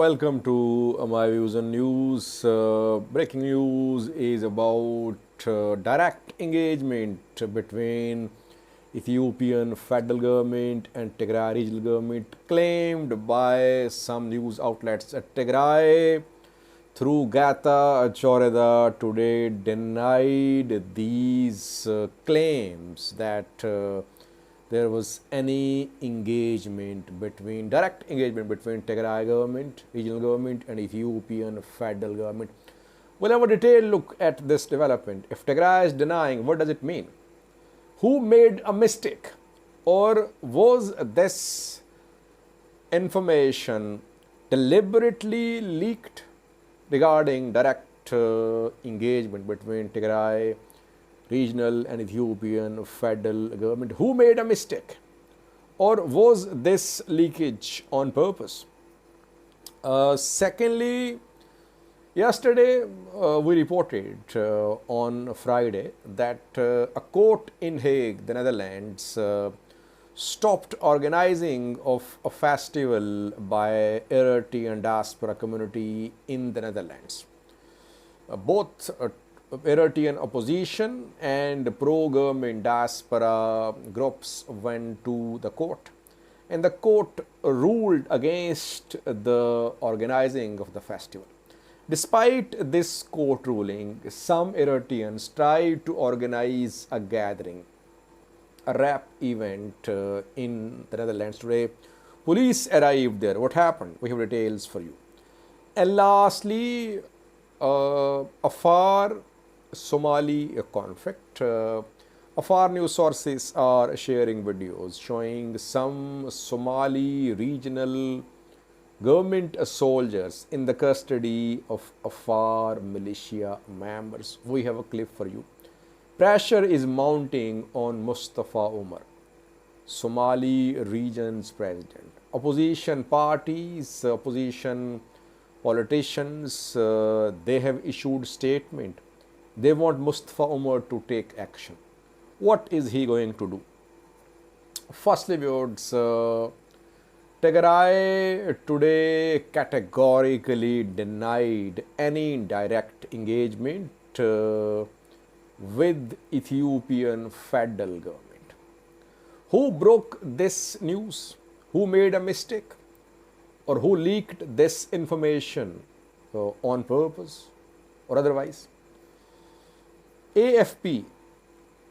welcome to my views on news. Breaking news is about direct engagement between Ethiopian federal government and Tigray regional government claimed by some news outlets. Tigray through Gata Choreda today denied these claims that there was any direct engagement between Tigray government, regional government, and Ethiopian federal government. We'll have a detailed look at this development. If Tigray is denying, what does it mean? Who made a mistake? Or was this information deliberately leaked regarding direct engagement between Tigray regional and Ethiopian federal government? Who made a mistake? Or was this leakage on purpose? Secondly, yesterday we reported on Friday that a court in Hague, the Netherlands, stopped organizing of a festival by Eritrean diaspora community in the Netherlands. Both Eritrean opposition and pro-government diaspora groups went to the court, and the court ruled against the organizing of the festival. Despite this court ruling, some Eritreans tried to organize a gathering, a rap event in the Netherlands today. Police arrived there. What happened? We have details for you. And lastly, Afar Somali conflict. Afar news sources are sharing videos showing some Somali regional government soldiers in the custody of Afar militia members. We have a clip for you. Pressure is mounting on Mustafa Umar, Somali region's president. Opposition parties, opposition politicians, they have issued statement. They want Mustafa Umar to take action. What is he going to do? Firstly, viewers, Tigray today categorically denied any direct engagement with Ethiopian federal government. Who broke this news? Who made a mistake? Or who leaked this information on purpose or otherwise? AFP,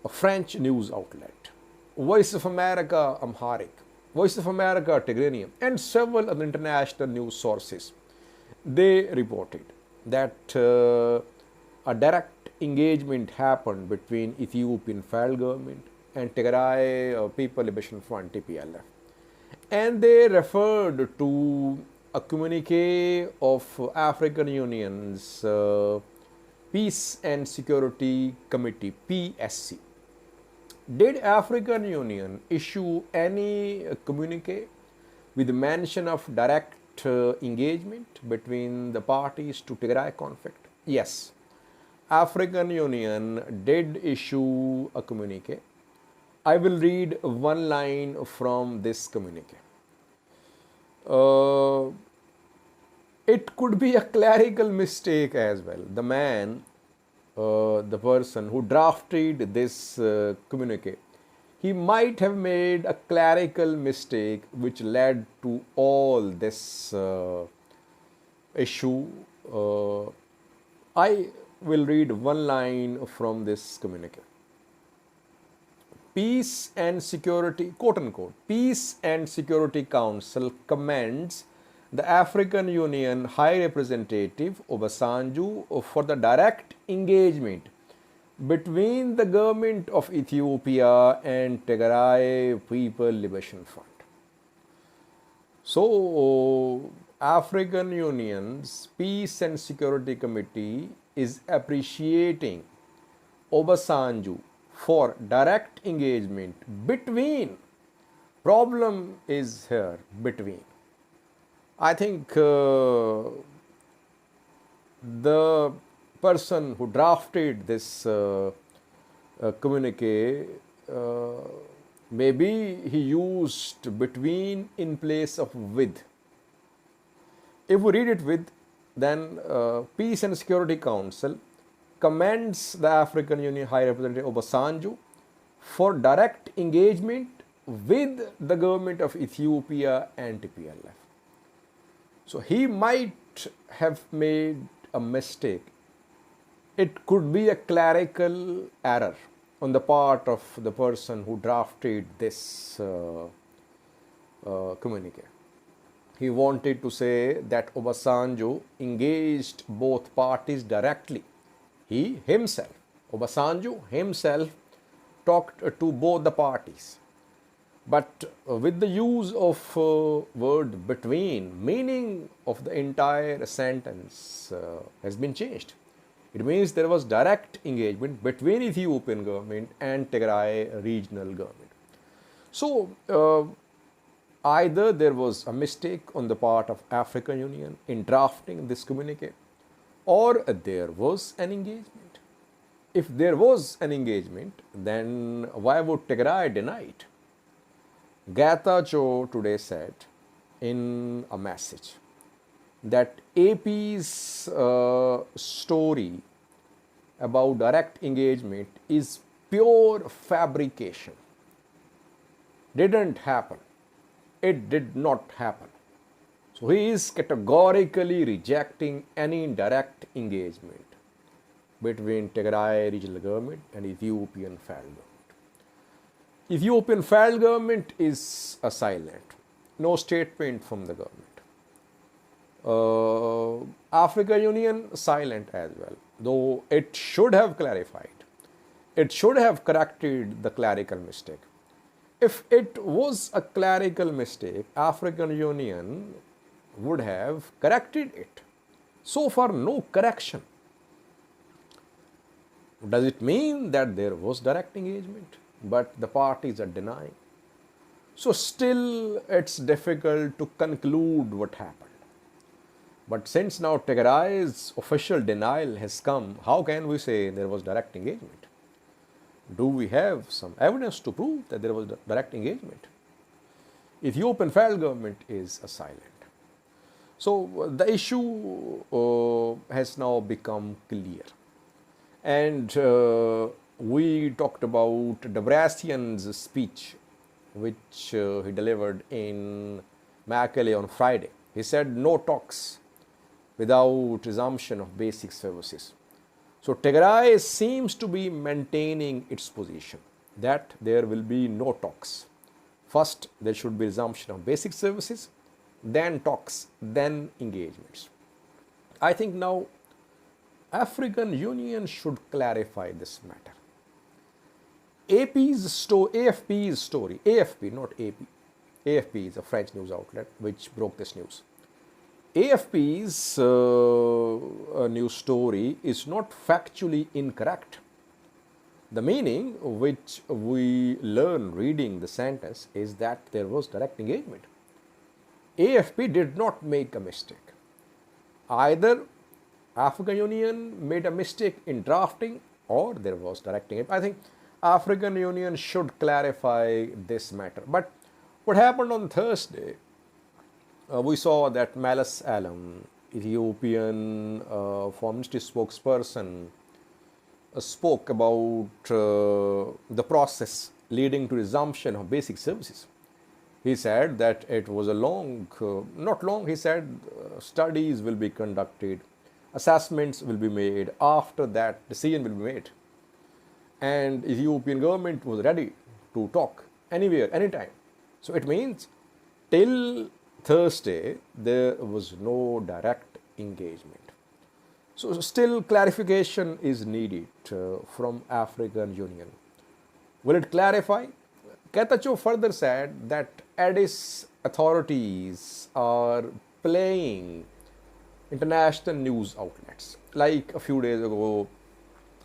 a French news outlet, Voice of America Amharic, Voice of America Tigranian, and several other international news sources, they reported that a direct engagement happened between Ethiopian federal government and Tigray People Liberation Front (TPLF), and they referred to a communique of African Union's Peace and Security Committee (PSC). Did African Union issue any communique with mention of direct engagement between the parties to Tigray conflict? Yes. African Union did issue a communique. I will read one line from this communique. It could be a clerical mistake as well. The man, the person who drafted this communique, he might have made a clerical mistake which led to all this issue. I will read one line from this communique. Peace and Security, quote unquote, Peace and Security Council commends the African Union High Representative Obasanjo for the direct engagement between the government of Ethiopia and Tigray People Liberation Front. So, African Union's Peace and Security Committee is appreciating Obasanjo for direct engagement between. Problem is here, between. I think the person who drafted this communique, maybe he used between in place of with. If we read it with, then Peace and Security Council commends the African Union High Representative Obasanjo for direct engagement with the government of Ethiopia and TPLF. So he might have made a mistake. It could be a clerical error on the part of the person who drafted this communique. He wanted to say that Obasanjo engaged both parties directly. He himself, Obasanjo himself, talked to both the parties. But with the use of word between, meaning of the entire sentence has been changed. It means there was direct engagement between Ethiopian government and Tigray regional government. So either there was a mistake on the part of African Union in drafting this communique, or there was an engagement. If there was an engagement, then why would Tigray deny it? Getachew today said in a message that AP's story about direct engagement is pure fabrication. Didn't happen. It did not happen. So he is categorically rejecting any direct engagement between Tigray regional government and Ethiopian federal government. Ethiopian federal government is silent. No statement from the government. African Union silent as well, though it should have clarified. It should have corrected the clerical mistake. If it was a clerical mistake, African Union would have corrected it. So far, no correction. Does it mean that there was direct engagement, but the parties are denying? So still, it's difficult to conclude what happened. But since now Tigray's official denial has come, how can we say there was direct engagement? Do we have some evidence to prove that there was direct engagement? Ethiopian federal government is silent. So the issue has now become clear. And we talked about Debretsion's speech, which he delivered in Mekelle on Friday. He said no talks without resumption of basic services. So Tigray seems to be maintaining its position that there will be no talks. First, there should be resumption of basic services, then talks, then engagements. I think now African Union should clarify this matter. AFP's story, AFP, not AP. AFP is a French news outlet which broke this news. AFP's news story is not factually incorrect. The meaning which we learn reading the sentence is that there was direct engagement. AFP did not make a mistake. Either African Union made a mistake in drafting or there was direct engagement. I think African Union should clarify this matter. But what happened on Thursday, we saw that Meles Alam, Ethiopian Foreign Ministry spokesperson, spoke about the process leading to resumption of basic services. He said that it was a not long, he said studies will be conducted, assessments will be made, after that decision will be made. And Ethiopian government was ready to talk anywhere, anytime. So it means till Thursday, there was no direct engagement. So still clarification is needed from African Union. Will it clarify? Getachew further said that Addis authorities are playing international news outlets. Like a few days ago,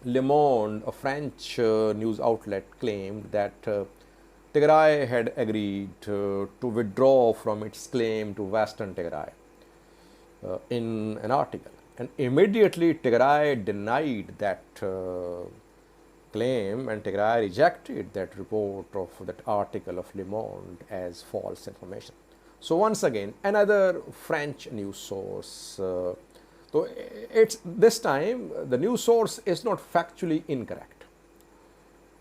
Le Monde, a French news outlet, claimed that Tigray had agreed to withdraw from its claim to Western Tigray in an article. And immediately Tigray denied that claim and Tigray rejected that report of that article of Le Monde as false information. So once again, another French news source. So it's this time the news source is not factually incorrect.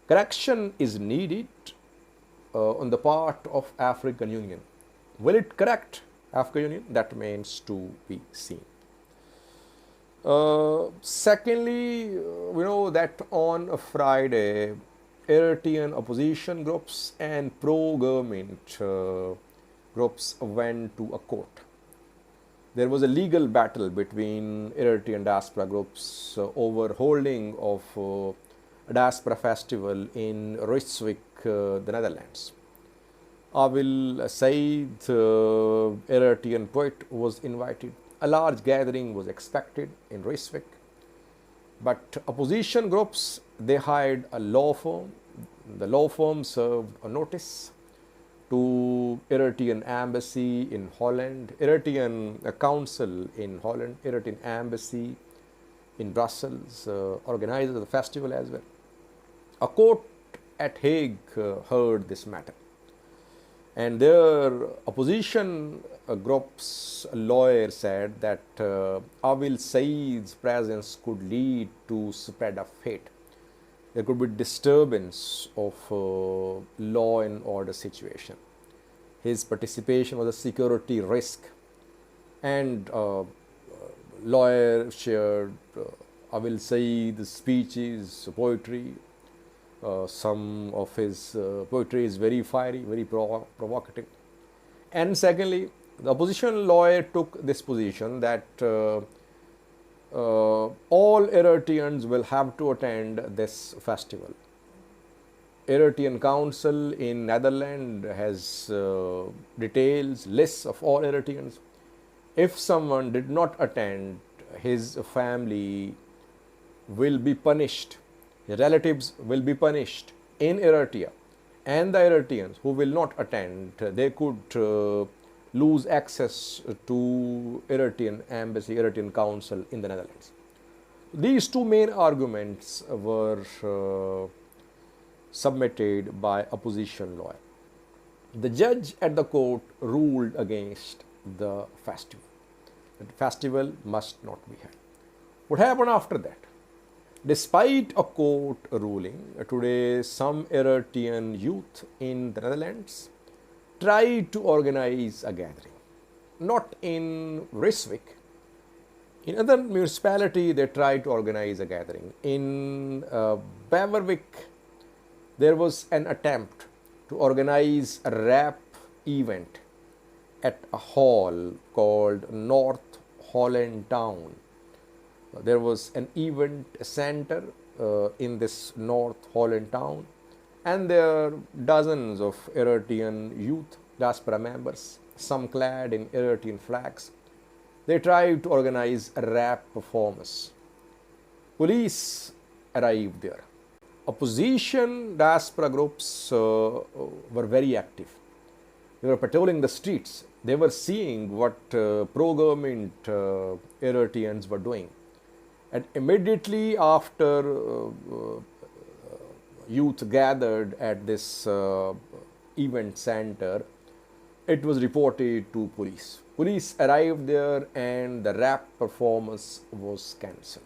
Correction is needed on the part of African Union. Will it correct African Union? That remains to be seen. Secondly, we know that on a Friday, Eritrean opposition groups and pro-government groups went to a court. There was a legal battle between Eritrean diaspora groups over holding of a diaspora festival in Rijswijk, the Netherlands. Awil Said, Eritrean poet, was invited. A large gathering was expected in Rijswijk, but opposition groups, they hired a law firm. The law firm served a notice to Eritrean embassy in Holland, Eritrean council in Holland, Eritrean embassy in Brussels, organizers of the festival as well. A court at Hague heard this matter, and their opposition group's lawyer said that Awil Said's presence could lead to spread of hate. There could be disturbance of law and order situation. His participation was a security risk, and lawyer shared Awil Said's speeches, poetry. Some of his poetry is very fiery, very provocative. And secondly, the opposition lawyer took this position that all Eritreans will have to attend this festival. Eritrean Council in Netherlands has details, lists of all Eritreans. If someone did not attend, his family will be punished. The relatives will be punished in Eritrea, and the Eritreans who will not attend, they could lose access to Eritrean embassy, Eritrean council in the Netherlands. These two main arguments were submitted by opposition lawyer. The judge at the court ruled against the festival. The festival must not be held. What happened after that? Despite a court ruling, today some Eritrean youth in the Netherlands tried to organize a gathering. Not in Rijswijk. In other municipality, they tried to organize a gathering. In Beverwijk, there was an attempt to organize a rap event at a hall called North Holland Town. There was an event center in this North Holland town, and there are dozens of Eritrean youth diaspora members, some clad in Eritrean flags. They tried to organize a rap performance. Police arrived there. Opposition diaspora groups were very active. They were patrolling the streets. They were seeing what pro-government Eritreans were doing. And immediately after youth gathered at this event center, it was reported to police. Police arrived there and the rap performance was cancelled.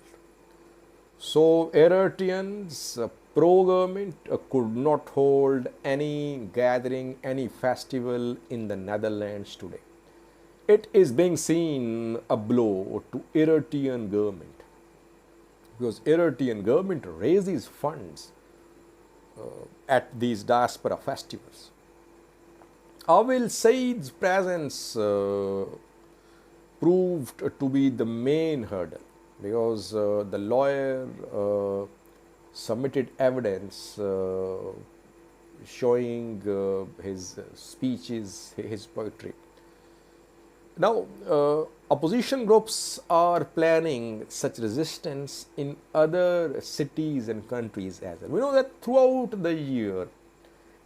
So Eritreans, pro-government, could not hold any gathering, any festival in the Netherlands today. It is being seen a blow to Eritrean government, because Eritrean government raises funds at these diaspora festivals. Awil Said's presence proved to be the main hurdle, because the lawyer submitted evidence showing his speeches, his poetry. Now, opposition groups are planning such resistance in other cities and countries as well. We know that throughout the year,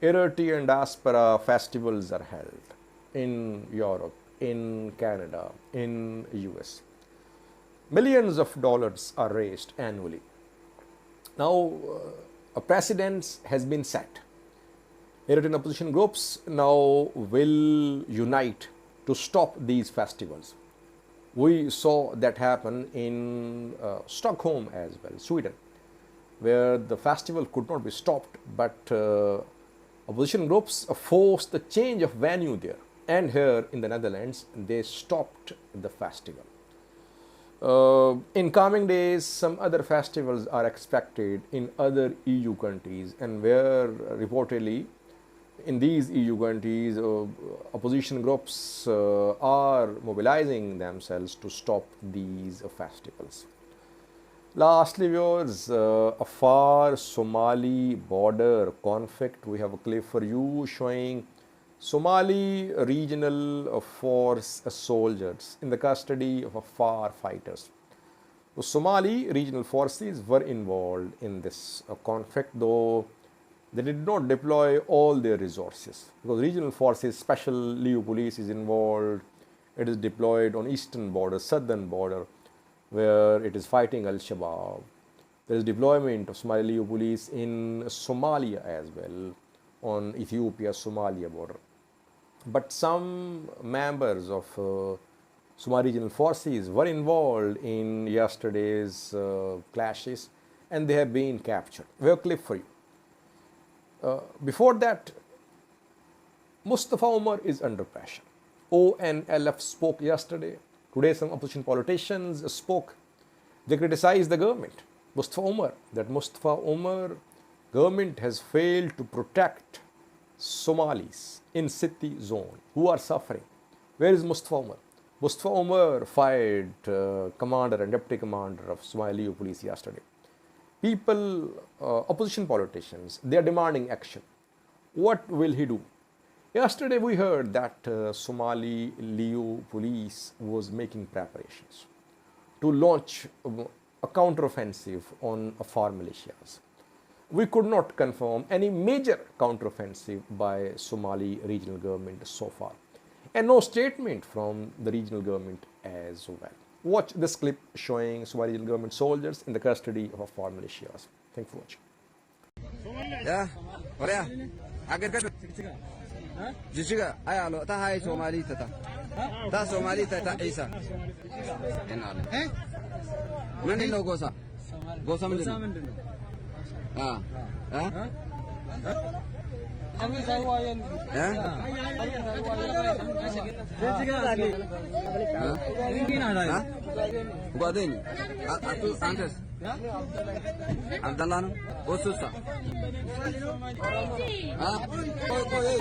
Eritrean diaspora festivals are held in Europe, in Canada, in US. Millions of dollars are raised annually. Now, a precedent has been set. Eritrean opposition groups now will unite to stop these festivals. We saw that happen in Stockholm as well, Sweden, where the festival could not be stopped, but opposition groups forced the change of venue there. And here in the Netherlands, they stopped the festival. In coming days, some other festivals are expected in other EU countries, and where reportedly in these EU countries, opposition groups are mobilizing themselves to stop these festivals. Lastly, viewers, Afar Somali border conflict. We have a clip for you showing Somali regional force soldiers in the custody of Afar fighters. The Somali regional forces were involved in this conflict, though they did not deploy all their resources, because regional forces, special Liu police is involved. It is deployed on eastern border, southern border, where it is fighting Al-Shabaab. There is deployment of Somali Liu police in Somalia as well, on Ethiopia-Somalia border. But some members of Somali regional forces were involved in yesterday's clashes, and they have been captured. We have a clip for you. Before that, Mustafa Umar is under pressure. ONLF spoke yesterday. Today, some opposition politicians spoke. They criticized the government, Mustafa Umar government has failed to protect Somalis in Siti zone who are suffering. Where is Mustafa Umar? Mustafa Umar fired commander and deputy commander of Somali police yesterday. People, opposition politicians, they are demanding action. What will he do? Yesterday we heard that Somali Liu police was making preparations to launch a counteroffensive on Afar militias. We could not confirm any major counteroffensive by Somali regional government so far, and no statement from the regional government as well. Watch this clip showing Somali regional government soldiers in the custody of Afar militias. Thanks for watching. Yeah, Jishiga, ayalo, ta hai Somali tata. Ta Somali tata Isa. Enale. Eh? Mandi no gosa. Gosa mandi. Ah. Huh? Guadeni. Atu antes. Abdallah no. Osusa. Ah. Koi.